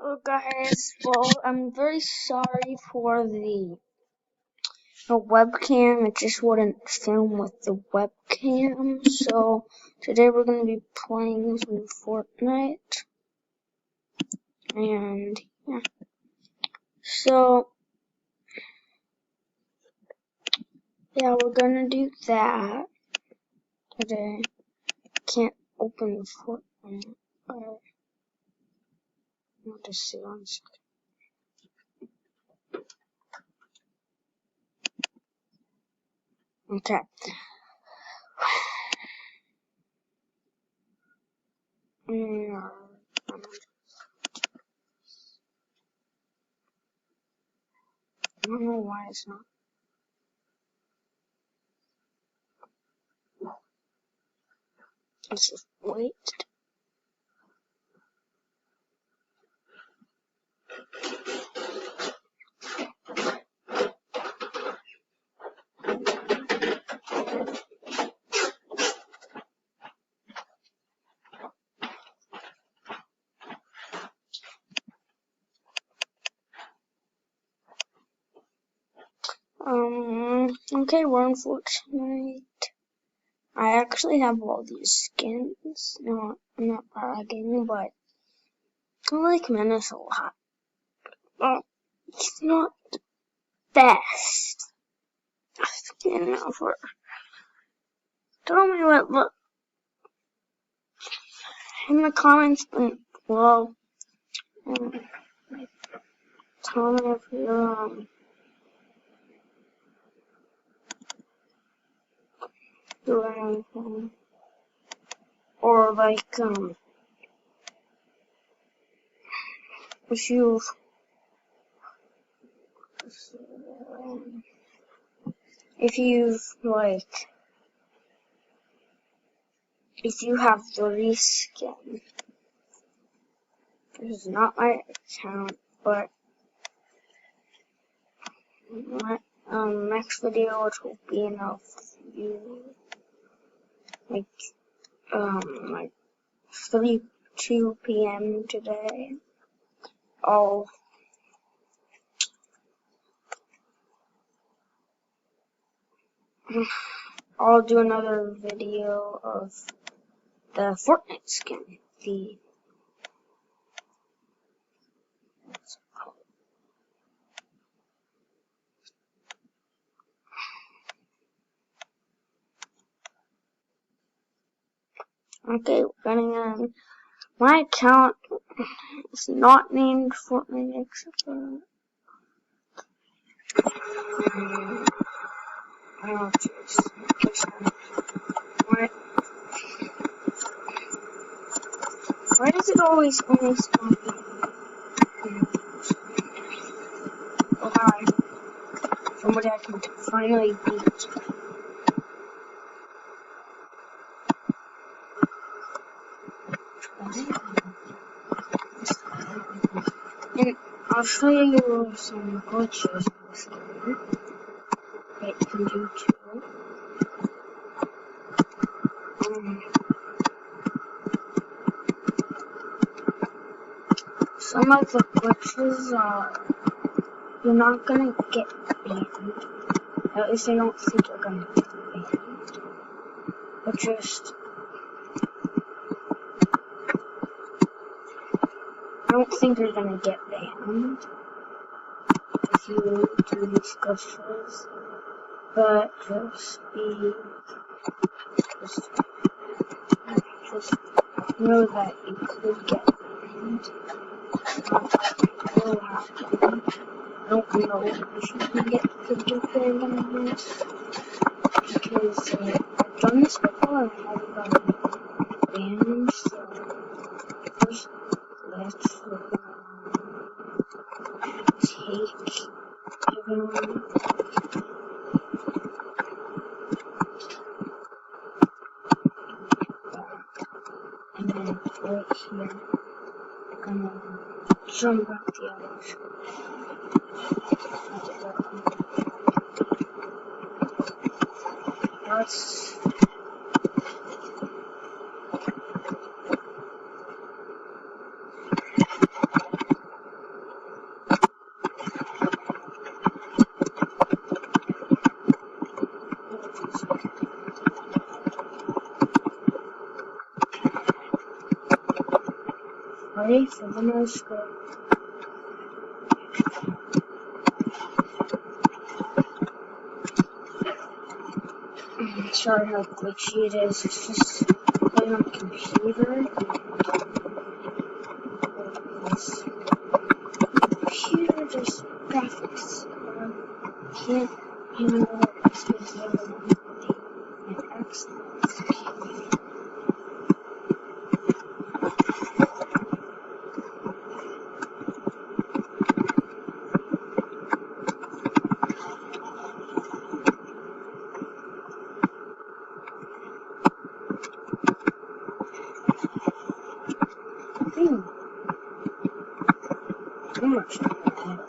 Hello guys, well I'm very sorry for the webcam, it just wouldn't film with the webcam, so today we're going to be playing some Fortnite, and yeah, so yeah, we're going to do that today. Can't open Fortnite, I'll just see one second. Okay. I don't know why it's not. Let's just wait. Okay, we're on Fortnite. I actually have all these skins. No, I'm not bragging, but I like Menace a lot. Well, it's not the best skin ever. Tell me what, look, in the comments below, tell me if you're, doing anything. Or like, if you have the reskin. This is not my account, but next video it will be in a few, like 2 p.m. today. I'll do another video of the Fortnite skin. Okay, we're getting in. My account is not named Fortnite except for oh jeez. Why does it always only spawn? Oh hi. Somebody I can finally beat. And I'll show you some glitches in this game. It can do too. Some of the glitches are you're not gonna get banned. At least I don't think you're gonna get banned. But just I don't think you're gonna get banned if you do these glitches. But just know that you could get banned. Will happen. I don't know if you could get banned on this because I've done this before and I haven't gotten banned. So first, let's take everyone. And then right here, I'm gonna jump up the others. Let's ready for the no script. Sorry how glitchy it is. It's just playing on the computer. Computer just graphics can't handle it because the other one with the Xbox. I'm not sure about that.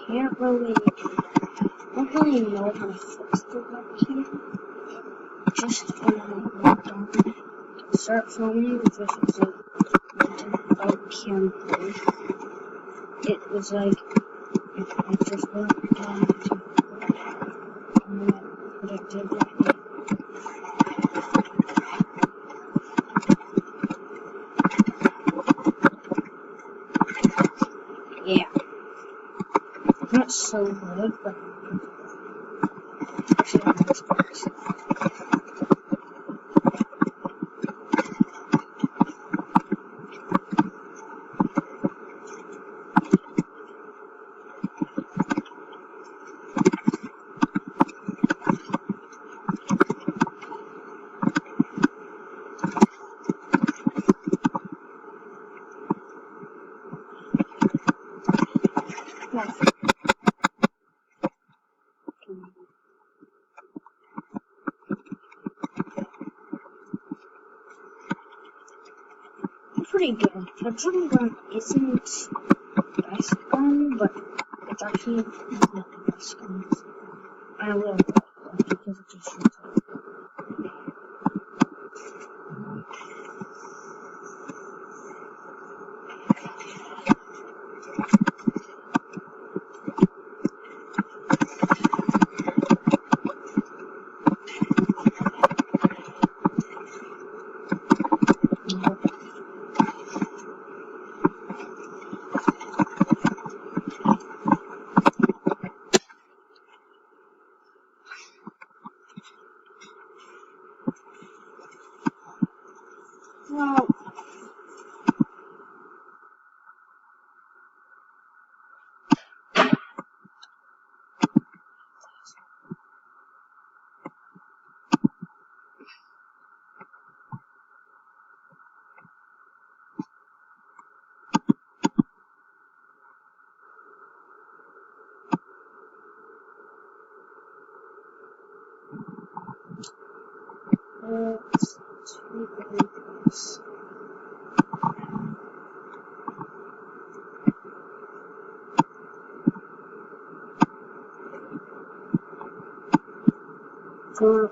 Can't really, don't really know how to fix the webcam. Just when I went down to start filming, because it was like webcam 3. It was like, I just went down to what I did that day. Yeah. Not so good, but actually on Xbox. Pretty good. The drum gun isn't the best gun, but it's actually one of the best guns. I love that gun because it just shoots out. Well, let's do this. For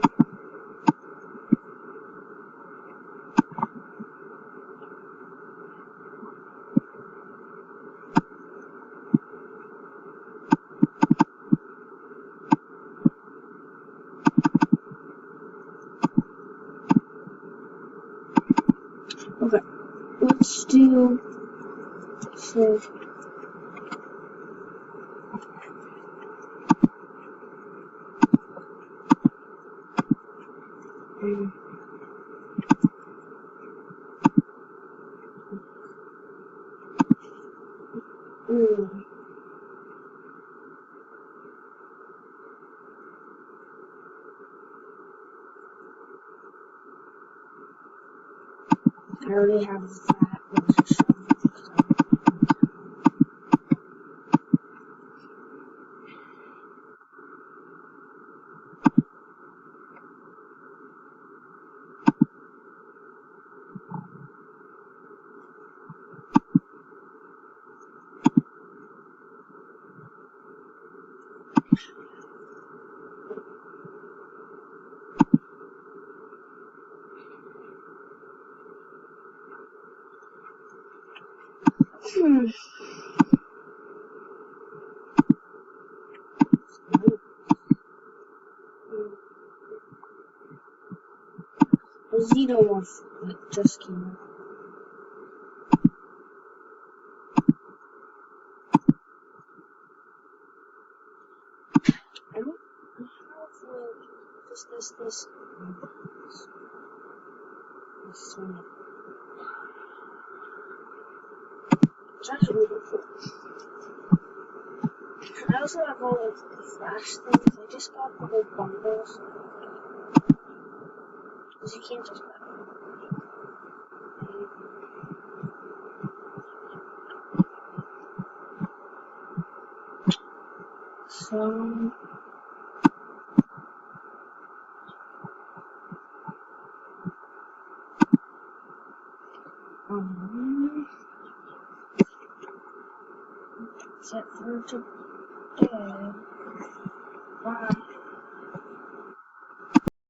okay, let's do so. I already have that. Let's just show The Xenomorph just came out. I don't have this one. It's actually really cool. I also have all of the flash things. I just got the whole bundles. Because you can't just buy them. So, that's it for today. Bye.